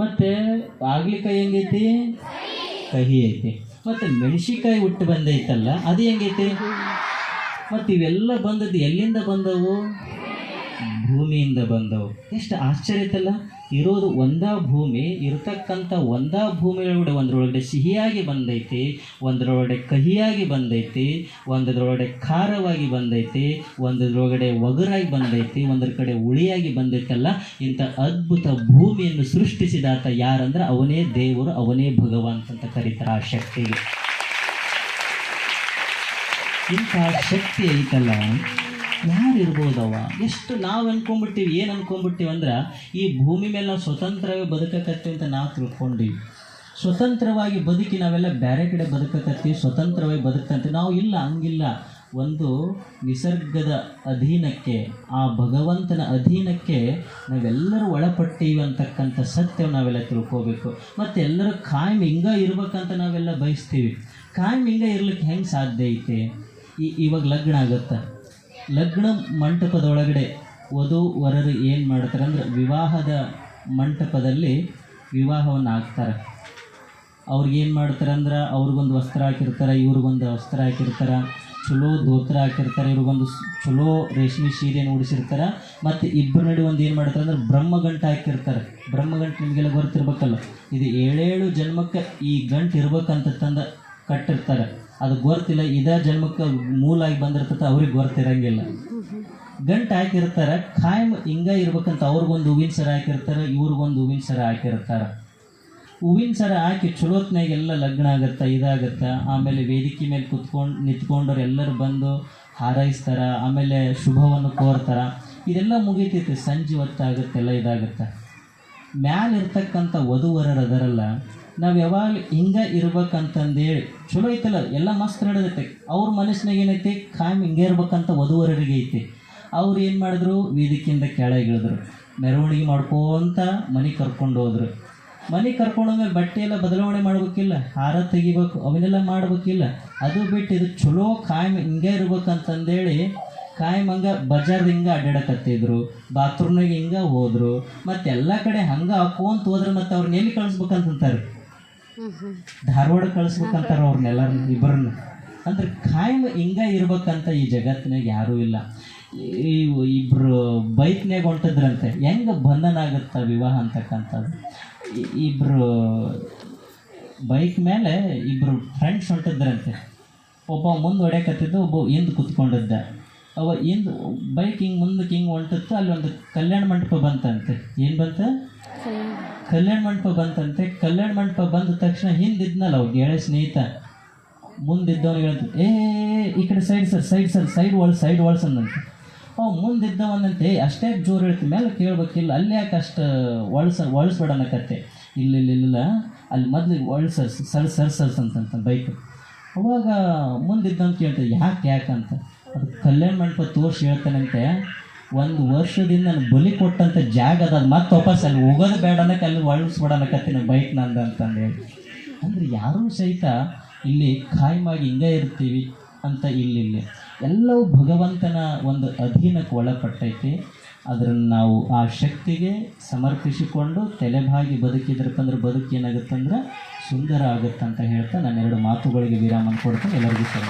ಮತ್ತು ಆಗ್ಲಿಕಾಯಿ ಹೆಂಗೈತಿ, ಕಹಿ ಐತಿ. ಮತ್ತು ಮೆಣಸಿಕಾಯಿ ಹುಟ್ಟು ಬಂದೈತಲ್ಲ, ಅದು ಹೆಂಗೈತಿ. ಮತ್ತು ಇವೆಲ್ಲ ಬಂದದ್ದು ಎಲ್ಲಿಂದ ಬಂದವು? ಭೂಮಿಯಿಂದ ಬಂದವು. ಎಷ್ಟು ಆಶ್ಚರ್ಯ ಐತಲ್ಲ. ಇರೋದು ಒಂದೇ ಭೂಮಿ, ಇರತಕ್ಕಂಥ ಒಂದೇ ಭೂಮಿಯೊಳಗಡೆ ಒಂದರೊಳಗಡೆ ಸಿಹಿಯಾಗಿ ಬಂದೈತಿ, ಒಂದರೊಳಗಡೆ ಕಹಿಯಾಗಿ ಬಂದೈತಿ, ಒಂದರೊಳಗಡೆ ಖಾರವಾಗಿ ಬಂದೈತಿ, ಒಂದರೊಳಗಡೆ ಒಗರಾಗಿ ಬಂದೈತಿ, ಒಂದರ ಕಡೆ ಹುಳಿಯಾಗಿ ಬಂದೈತಲ್ಲ. ಇಂಥ ಅದ್ಭುತ ಭೂಮಿಯನ್ನು ಸೃಷ್ಟಿಸಿದಾತ ಯಾರಂದ್ರೆ ಅವನೇ ದೇವರು, ಅವನೇ ಭಗವಂತ ಅಂತ ಕರೀತಾರೆ ಆ ಶಕ್ತಿಗೆ. ಇಂಥ ಶಕ್ತಿ ಐತಲ್ಲ, ಯಾರಿರ್ಬೋದವ? ಎಷ್ಟು ನಾವು ಅನ್ಕೊಂಡ್ಬಿಟ್ಟಿವಿ, ಏನು ಅನ್ಕೊಂಡ್ಬಿಟ್ಟಿವಿ ಅಂದ್ರೆ ಈ ಭೂಮಿ ಮೇಲೆ ನಾವು ಸ್ವತಂತ್ರವಾಗಿ ಬದುಕಕತ್ತೀವಿ ಅಂತ ನಾವು ತಿಳ್ಕೊಂಡಿವಿ. ಸ್ವತಂತ್ರವಾಗಿ ಬದುಕಿ ನಾವೆಲ್ಲ ಬೇರೆ ಕಡೆ ಬದುಕಕತ್ತೀವಿ, ಸ್ವತಂತ್ರವಾಗಿ ಬದುಕಂತೀವಿ. ನಾವು ಇಲ್ಲ, ಹಂಗಿಲ್ಲ. ಒಂದು ನಿಸರ್ಗದ ಅಧೀನಕ್ಕೆ, ಆ ಭಗವಂತನ ಅಧೀನಕ್ಕೆ ನಾವೆಲ್ಲರೂ ಒಳಪಟ್ಟೀವಿ ಅಂತಕ್ಕಂಥ ಸತ್ಯವನ್ನು ನಾವೆಲ್ಲ ತಿಳ್ಕೋಬೇಕು. ಮತ್ತು ಎಲ್ಲರೂ ಕಾಯಂ ಹಿಂಗ ಇರ್ಬೇಕಂತ ನಾವೆಲ್ಲ ಬಯಸ್ತೀವಿ. ಕಾಯಂ ಹಿಂಗ ಇರ್ಲಿಕ್ಕೆ ಹೆಂಗೆ ಸಾಧ್ಯ ಐತೆ? ಇವಾಗ ಲಗ್ನ ಆಗುತ್ತೆ. ಲಗ್ನ ಮಂಟಪದೊಳಗಡೆ ವಧು ವರರು ಏನು ಮಾಡ್ತಾರೆ ಅಂದ್ರೆ ವಿವಾಹದ ಮಂಟಪದಲ್ಲಿ ವಿವಾಹವನ್ನು ಆಗ್ತಾರೆ. ಅವ್ರಿಗೇನು ಮಾಡ್ತಾರೆ ಅಂದ್ರೆ ಅವ್ರಿಗೊಂದು ವಸ್ತ್ರ ಹಾಕಿರ್ತಾರೆ, ಇವ್ರಿಗೊಂದು ವಸ್ತ್ರ ಹಾಕಿರ್ತಾರೆ, ಚಲೋ ಧೋತ್ರ ಹಾಕಿರ್ತಾರೆ, ಇವ್ರಿಗೊಂದು ಚಲೋ ರೇಷ್ಮೆ ಸೀರೆಯನ್ನು ಉಡಿಸಿರ್ತಾರೆ. ಮತ್ತು ಇಬ್ಬರ ನಡುವೆ ಒಂದು ಏನು ಮಾಡ್ತಾರೆ ಅಂದ್ರೆ ಬ್ರಹ್ಮಗಂಟು ಹಾಕಿರ್ತಾರೆ. ಬ್ರಹ್ಮಗಂಟು ನಿಮಗೆಲ್ಲ ಗೊತ್ತಿರ್ಬೇಕಲ್ಲ, ಇದು 7 ಜನ್ಮಕ್ಕೆ ಈ ಗಂಟು ಇರ್ಬೇಕಂತ ತಂದು ಕಟ್ಟಿರ್ತಾರೆ. ಅದು ಗೊತ್ತಿಲ್ಲ, ಇದೇ ಜನ್ಮಕ್ಕೆ ಮೂಲ ಆಗಿ ಬಂದಿರ್ತದೆ, ಅವ್ರಿಗೆ ಗೊತ್ತಿರಂಗಿಲ್ಲ. ಗಂಟು ಹಾಕಿರ್ತಾರೆ, ಖಾಯಂ ಹಿಂಗ ಇರ್ಬೇಕಂತ ಅವ್ರಿಗೊಂದು ಹೂವಿನ ಸರ ಹಾಕಿರ್ತಾರೆ, ಇವ್ರಿಗೊಂದು ಹೂವಿನ ಸರ ಹಾಕಿರ್ತಾರೆ. ಹೂವಿನ ಸರ ಹಾಕಿ ಚಲೋತ್ನಾಗೆಲ್ಲ ಲಗ್ನ ಆಗುತ್ತೆ, ಇದಾಗುತ್ತೆ. ಆಮೇಲೆ ವೇದಿಕೆ ಮೇಲೆ ನಿಂತ್ಕೊಂಡವ್ರು ಎಲ್ಲರೂ ಬಂದು ಹಾರೈಸ್ತಾರೆ, ಆಮೇಲೆ ಶುಭವನ್ನು ಕೋರ್ತಾರೆ. ಇದೆಲ್ಲ ಮುಗೀತೈತಿ, ಸಂಜೆ ಹೊತ್ತಾಗುತ್ತೆ, ಎಲ್ಲ ಇದಾಗುತ್ತೆ. ಮ್ಯಾಲಿರ್ತಕ್ಕಂಥ ವಧುವರರು ಅದರಲ್ಲ, ನಾವು ಯಾವಾಗ ಹಿಂಗೆ ಇರ್ಬೇಕಂತಂದೇಳಿ ಚಲೋ ಐತಲ್ಲ, ಎಲ್ಲ ಮಸ್ತ್ ನಡೆದೈತೆ. ಅವ್ರ ಮನಸ್ಸಿನಾಗ ಏನೈತಿ, ಖಾಯಂ ಹಿಂಗೆ ಇರ್ಬೇಕಂತ ವಧುವರರಿಗೆ ಐತಿ. ಅವ್ರು ಏನು ಮಾಡಿದ್ರು, ವೇದಿಕೆಯಿಂದ ಕೆಳಗಿಳಿದ್ರು, ಮೆರವಣಿಗೆ ಮಾಡ್ಕೊಂತ ಮನೆ ಕರ್ಕೊಂಡು ಹೋದ್ರು. ಮನೆ ಕರ್ಕೊಂಡೋದ್ಮೇಲೆ ಬಟ್ಟೆ ಎಲ್ಲ ಬದಲಾವಣೆ ಮಾಡ್ಬೇಕಿಲ್ಲ, ಹಾರ ತೆಗಿಬೇಕು, ಅವನ್ನೆಲ್ಲ ಮಾಡ್ಬೇಕಿಲ್ಲ. ಅದು ಬಿಟ್ಟು ಇದು ಚಲೋ ಖಾಯಂ ಹಿಂಗೆ ಇರ್ಬೇಕಂತಂದೇಳಿ ಕಾಯಂ ಹಂಗೆ ಬಜಾರ್ದು ಹಿಂಗೆ ಅಡ್ಡಾಡಕತ್ತಿದ್ರು, ಬಾತ್ರೂಮ್ನಾಗ ಹಿಂಗೆ ಹೋದ್ರು. ಮತ್ತು ಎಲ್ಲ ಕಡೆ ಹಂಗೆ ಹಾಕೋಂತ ಹೋದ್ರೆ ಮತ್ತು ಅವ್ರನ್ನ ಎಲ್ಲಿ ಕಳಿಸ್ಬೇಕಂತಾರೆ, ಧಾರವಾಡ ಕಳಿಸ್ಬೇಕಂತಾರೆ ಅವ್ರನ್ನೆಲ್ಲರೂ, ಇಬ್ಬರನ್ನ. ಅಂದ್ರೆ ಖಾಯಂ ಹಿಂಗೆ ಇರ್ಬೇಕಂತ ಈ ಜಗತ್ತಿನಾಗ ಯಾರೂ ಇಲ್ಲ. ಇಬ್ಬರು ಬೈಕ್ನಾಗ ಹೊಂಟಿದ್ರಂತೆ, ಹೆಂಗೆ ಬಂಧನ ಆಗುತ್ತೆ ವಿವಾಹ ಅಂತಕ್ಕಂಥದ್ದು. ಇಬ್ಬರು ಬೈಕ್ ಮೇಲೆ ಇಬ್ಬರು ಫ್ರೆಂಡ್ಸ್ ಹೊಂಟಿದ್ರಂತೆ. ಒಬ್ಬ ಮುಂದೆ ಹೊಡ್ಯಾಕತ್ತಿದ್ದ, ಒಬ್ಬ ಹಿಂದೆ ಕೂತ್ಕೊಂಡಿದ್ದ. ಅವ ಹಿಂದೆ ಬೈಕ್ ಹಿಂಗೆ ಮುಂದಕ್ಕೆ ಹಿಂಗೆ ಹೊಂಟಿತ್ತು, ಅಲ್ಲಿ ಒಂದು ಕಲ್ಯಾಣ ಮಂಟಪ ಬಂತಂತೆ. ಏನು ಬಂತ? ಕಲ್ಯಾಣ ಮಂಟಪ ಬಂತಂತೆ. ಕಲ್ಯಾಣ ಮಂಟಪ ಬಂದ ತಕ್ಷಣ ಹಿಂದಿದ್ನಲ್ಲ ಅವ್ ಗೆಳೆ ಸ್ನೇಹಿತ, ಮುಂದಿದ್ದವನಿಗೆ ಹೇಳ್ತ, ಈ ಕಡೆ ಸೈಡ್ ಒಳ್ಸಂದಂತೆ. ಅವ್ ಮುಂದಿದ್ದವನಂತೆ ಅಷ್ಟೇ ಜೋರು ಹೇಳ್ತೀವಿ, ಮೇಲೆ ಕೇಳ್ಬೇಕಿಲ್ಲ, ಅಲ್ಲಿ ಯಾಕೆ ಅಷ್ಟು ಒಳಸ್ಬೇಡ ಅನ್ನಕತ್ತೆ. ಇಲ್ಲ ಅಲ್ಲಿ ಮೊದಲು ಸರ್ಸಂತ ಬೈಕ್. ಅವಾಗ ಮುಂದಿದ್ದವನು ಕೇಳ್ತದೆ, ಯಾಕಂತ. ಅದು ಕಲ್ಯಾಣ ಮಂಟಪ ತೋರಿಸಿ ಹೇಳ್ತಾನಂತೆ, 1 ವರ್ಷದಿಂದ ನಾನು ಬಲಿ ಕೊಟ್ಟಂಥ ಜಾಗ ಅದು ಮತ್ತೆ ವಾಪಸ್ ಅಲ್ಲಿ ಹೋಗೋದು ಬೇಡ ಅನ್ನಕ್ಕೆ, ಅಲ್ಲಿ ಒಳಸ್ಬೇಡ ಅನ್ನಕತ್ತೀನಿ ಬೈಕ್ ನಂದು ಅಂತಂದೇಳಿ. ಅಂದರೆ ಯಾರೂ ಸಹಿತ ಇಲ್ಲಿ ಖಾಯಮಾಗಿ ಹಿಂಗೆ ಇರ್ತೀವಿ ಅಂತ ಇಲ್ಲಿ ಎಲ್ಲವೂ ಭಗವಂತನ ಒಂದು ಅಧೀನಕ್ಕೆ ಒಳಪಟ್ಟೈತಿ. ಅದನ್ನು ನಾವು ಆ ಶಕ್ತಿಗೆ ಸಮರ್ಪಿಸಿಕೊಂಡು ತಲೆಬಾಗಿ ಬದುಕಿದ್ರಕ್ಕಂದ್ರೆ ಬದುಕು ಏನಾಗುತ್ತಂದ್ರೆ ಸುಂದರ ಆಗುತ್ತಂತ ಹೇಳ್ತಾ ನಾನು 2 ಮಾತುಗಳಿಗೆ ವಿರಾಮ ಕೊಡ್ತೀನಿ. ಎಲ್ಲರಿಗೂ ಸಹ